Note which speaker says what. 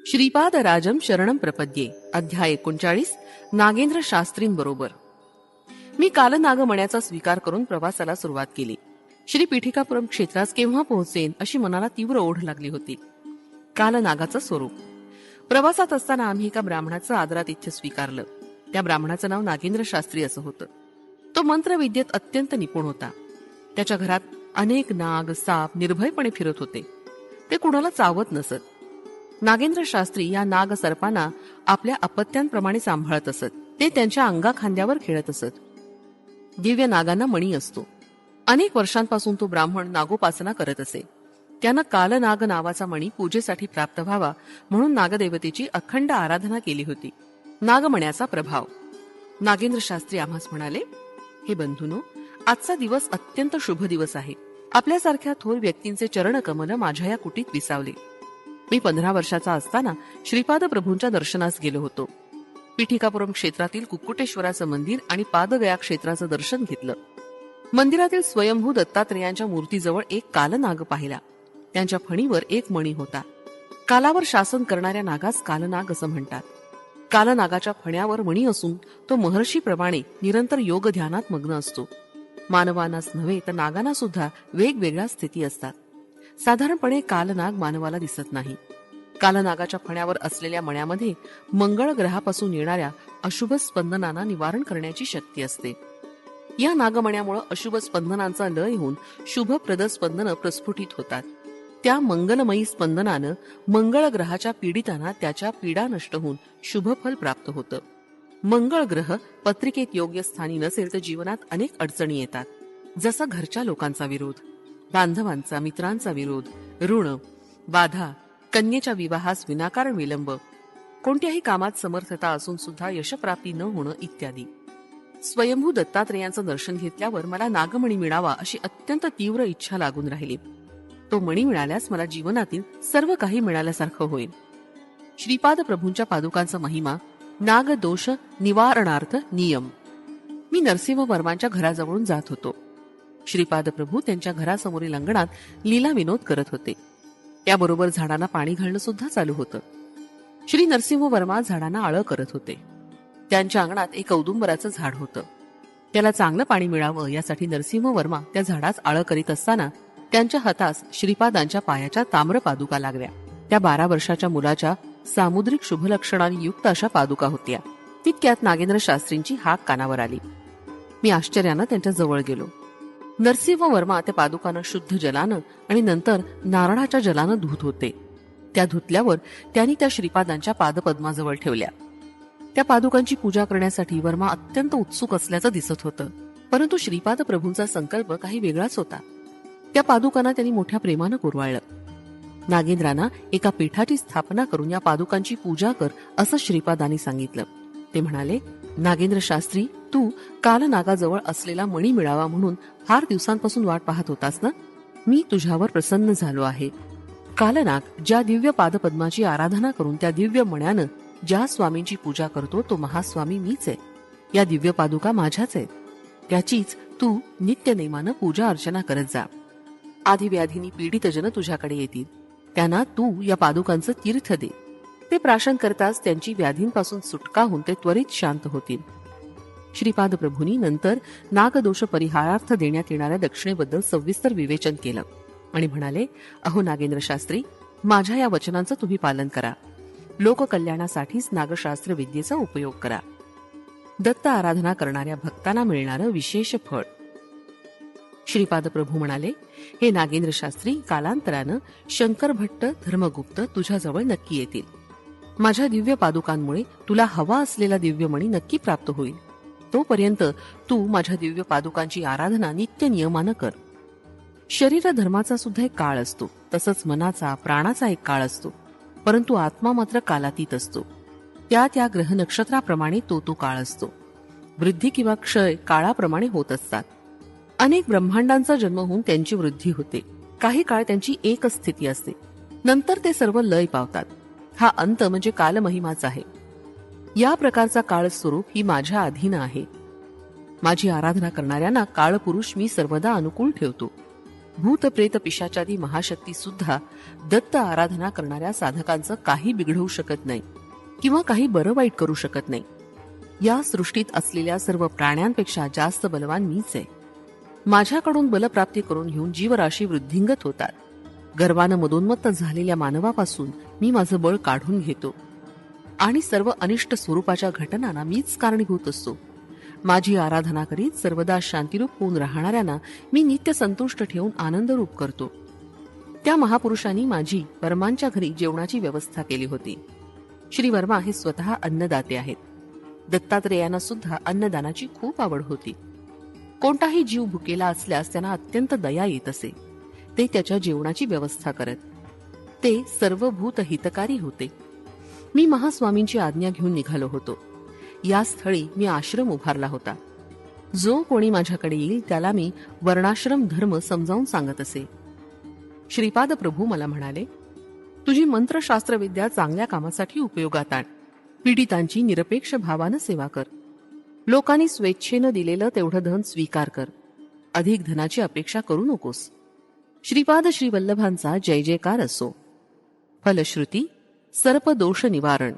Speaker 1: श्रीपाद राजम शरणम प्रपद्ये अध्याय 39 नागेंद्र शास्त्रींबरोबर. मी कालनागमण्याचा स्वीकार करून प्रवासाला सुरुवात केली. श्री पीठिकापुरम क्षेत्रास केव्हा पोहोचेन अशी मनाला तीव्र ओढ लागली होती. कालनागाचं स्वरूप. प्रवासात असताना आम्ही एका ब्राह्मणाचं आदरातिथ्य स्वीकारलं. त्या ब्राह्मणाचं नाव नागेंद्र शास्त्री असं होतं. तो मंत्रविद्येत अत्यंत निपुण होता. त्याच्या घरात अनेक नाग साप निर्भयपणे फिरत होते. ते कुणाला चावत नसत. नागेंद्र शास्त्री या नाग सर्पांना आपल्या अपत्यांप्रमाणे सांभाळत असत. ते त्यांच्या अंगाखांद्यावर खेळत असत. दिव्य नागांना मणी असतो. अनेक वर्षांपासून तो ब्राह्मण नागोपासना करत असे. त्यानं कालनाग नावाचा मणी पूजेसाठी प्राप्त व्हावा म्हणून नागदेवतेची अखंड आराधना केली होती. नागमण्याचा प्रभाव. नागेंद्र शास्त्री आम्हास म्हणाले, हे बंधूनो, आजचा दिवस अत्यंत शुभ दिवस आहे. आपल्यासारख्या थोर व्यक्तींचे चरणकमल माझ्या या कुटीत विसावले. मी 15 वर्षाचा असताना श्रीपाद प्रभूंच्या दर्शनास गेलो होतो. पीठिकापुरम क्षेत्रातील कुक्कुटेश्वराचं मंदिर आणि पादगया क्षेत्राचं दर्शन घेतलं. मंदिरातील स्वयंभू दत्तात्रेयांच्या मूर्तीजवळ एक कालनाग पाहिला. त्यांच्या फणीवर एक मणी होता. कालावर शासन करणाऱ्या नागास कालनाग असं म्हणतात. कालनागाच्या फण्यावर मणी असून तो महर्षीप्रमाणे निरंतर योग ध्यानात मग्न असतो. मानवानाच नव्हे तर नागांना सुद्धा वेगवेगळ्या स्थिती असतात. साधारणपणे कालनाग मानवाला दिसत नाही. कालनागाच्या फण्यावर असलेल्या मण्यामध्ये मंगळ ग्रहापासून येणाऱ्या अशुभ स्पंदनांना निवारण करण्याची शक्ती असते. या नागमण्यामुळे अशुभ स्पंदनांचा लय होऊन शुभप्रद स्पंदन प्रस्फुटित होतात. त्या मंगलमयी स्पंदनानं मंगळ ग्रहाच्या पीडितांना त्याच्या पीडा नष्ट होऊन शुभफल प्राप्त होतं. मंगळ ग्रह पत्रिकेत योग्य स्थानी नसेल तर जीवनात अनेक अडचणी येतात. जसा घरच्या लोकांचा विरोध, बांधवांचा मित्रांचा विरोध, ऋण, बाधा, कन्येच्या विवाहास विनाकारण विलंब, कोणत्याही कामात समर्थता असून सुद्धा यशप्राप्ती न होणं इत्यादी. स्वयंभू दत्तात्रेयांचं दर्शन घेतल्यावर मला नागमणी मिळावा अशी अत्यंत तीव्र इच्छा लागून राहिली. तो मणी मिळाल्यास मला जीवनातील सर्व काही मिळाल्यासारखं होईल. श्रीपाद प्रभूंच्या पादुकांचा महिमा. नागदोष निवारणार्थ नियम. मी नरसिंह वर्मांच्या घराजवळून जात होतो. श्रीपाद प्रभू त्यांच्या घरासमोरील अंगणात लीला विनोद करत होते. त्याबरोबर झाडांना पाणी घालणं सुद्धा चालू होतं. श्री नरसिंह वर्मा झाडांना आळं करत होते. त्यांच्या अंगणात एक औदुंबराचं झाड होतं. त्याला चांगलं पाणी मिळावं यासाठी नरसिंह वर्मा त्या झाडास आळं करीत असताना त्यांच्या हातास श्रीपादांच्या पायाच्या ताम्र पादुका लागल्या. त्या 12 वर्षाच्या मुलाच्या सामुद्रिक शुभलक्षणांनी युक्त अशा पादुका होत्या. तितक्यात नागेंद्र शास्त्रींची हाक कानावर आली. मी आश्चर्यानं त्यांच्या जवळ गेलो. नरसिंह वर्मा त्या पादुकांना शुद्ध जलानं आणि नंतर नारळाच्या जलानं धुत होते. त्या धुतल्यावर त्यांनी त्या श्रीपादांच्या पादपद्माजवळ ठेवल्या. त्या पादुकांची पूजा करण्यासाठी वर्मा अत्यंत उत्सुक असल्याचं दिसत होतं. परंतु श्रीपाद प्रभूंचा संकल्प काही वेगळाच होता. त्या पादुकांना त्यांनी मोठ्या प्रेमानं कुरवाळलं. नागेंद्रांना एका पीठाची स्थापना करून या पादुकांची पूजा कर असं श्रीपादांनी सांगितलं. ते म्हणाले, नागेंद्र शास्त्री, तू कालनागाजवळ असलेला मणी मिळावा म्हणून फार दिवसांपासून वाट पाहत होतास ना? मी तुझ्यावर प्रसन्न झालो आहे. कालनाग ज्या दिव्य पादपद्माची आराधना करून त्या दिव्य मण्यानं ज्या स्वामींची पूजा करतो तो महास्वामी मीच आहे. या दिव्य पादुका माझ्याच आहेत. त्याचीच तू नित्यनेमानं पूजा अर्चना करत जा. आधिव्याधींनी पीडित जन तुझ्याकडे येतील. त्यांना तू या पादुकांचं तीर्थ दे. ते प्राशन करताच त्यांची व्याधींपासून सुटका होऊन ते त्वरित शांत होतील. श्रीपाद प्रभूंनी नंतर नागदोष परिहारार्थ देण्यात येणाऱ्या दक्षिणेबद्दल सविस्तर विवेचन केलं आणि म्हणाले, अहो नागेंद्र शास्त्री, माझ्या या वचनांचं तुम्ही पालन करा. लोककल्याणासाठीच नागशास्त्र विद्येचा उपयोग करा. दत्त आराधना करणाऱ्या भक्तांना मिळणारं विशेष फळ. श्रीपाद प्रभू म्हणाले, हे नागेंद्र शास्त्री, कालांतरानं शंकर भट्ट धर्मगुप्त तुझ्याजवळ नक्की येतील. माझ्या दिव्य पादुकांमुळे तुला हवा असलेला दिव्यमणी नक्की प्राप्त होईल. तोपर्यंत तू माझ्या दिव्य पादुकांची आराधना नित्य नियमानं कर. शरीर धर्माचा सुद्धा एक काळ असतो, तसंच मनाचा प्राणाचा एक काळ असतो. परंतु आत्मा मात्र कालातीत असतो. त्या ग्रह नक्षत्राप्रमाणे तो काळ असतो. वृद्धी किंवा क्षय काळाप्रमाणे होत असतात. अनेक ब्रह्मांडांचा जन्म होऊन त्यांची वृद्धी होते. काही काळ त्यांची एकच स्थिती असते. नंतर ते सर्व लय पावतात. हा अंत म्हणजे कालमहिमाच आहे. या प्रकारचा काळ स्वरूप ही माझ्या अधीन आहे. माझी आराधना करणाऱ्यांना काळपुरुष मी सर्वदा अनुकूल ठेवतो. भूत प्रेत पिशाचादी महाशक्ती सुद्धा दत्त आराधना करणाऱ्या साधकांचं काही बिघडवू शकत नाही किंवा काही बरं वाईट करू शकत नाही. या सृष्टीत असलेल्या सर्व प्राण्यांपेक्षा जास्त बलवान मीच आहे. माझ्याकडून बलप्राप्ती करून घेऊन जीवराशी वृद्धिंगत होतात. गर्वानं मदोन्मत्त झालेल्या मानवापासून मी माझं बळ काढून घेतो आणि सर्व अनिष्ट स्वरूपाच्या घटनांना मीच कारणीभूत असतो. माझी आराधना करीत सर्वदा शांतिरूप होऊन राहणाऱ्यांना मी नित्य संतुष्ट ठेवून आनंदरूप करतो. त्या महापुरुषांनी माझी वर्मांच्या घरी जेवणाची व्यवस्था केली होती. श्री वर्मा हे स्वतः अन्नदाते आहेत. दत्तात्रेयांना सुद्धा अन्नदानाची खूप आवड होती. कोणताही जीव भुकेला असल्यास त्यांना अत्यंत दया येत असे. ते त्याच्या जेवणाची व्यवस्था करत. ते सर्वभूत हितकारी होते. मी महास्वामींची आज्ञा घेऊन निघालो होतो. या स्थळी मी आश्रम उभारला होता. जो कोणी माझ्याकडे येईल त्याला मी वर्णाश्रम धर्म समजावून सांगत असे. श्रीपाद प्रभू मला म्हणाले, तुझी मंत्रशास्त्रविद्या चांगल्या कामासाठी उपयोगात आण. पीडितांची निरपेक्ष भावानं सेवा कर. लोकांनी स्वेच्छेनं दिलेलं तेवढं धन स्वीकार कर. अधिक धनाची अपेक्षा करू नकोस. श्रीपाद श्री वल्लभांचा जय जयकार असो. फलश्रुती सर्पदोष निवारण.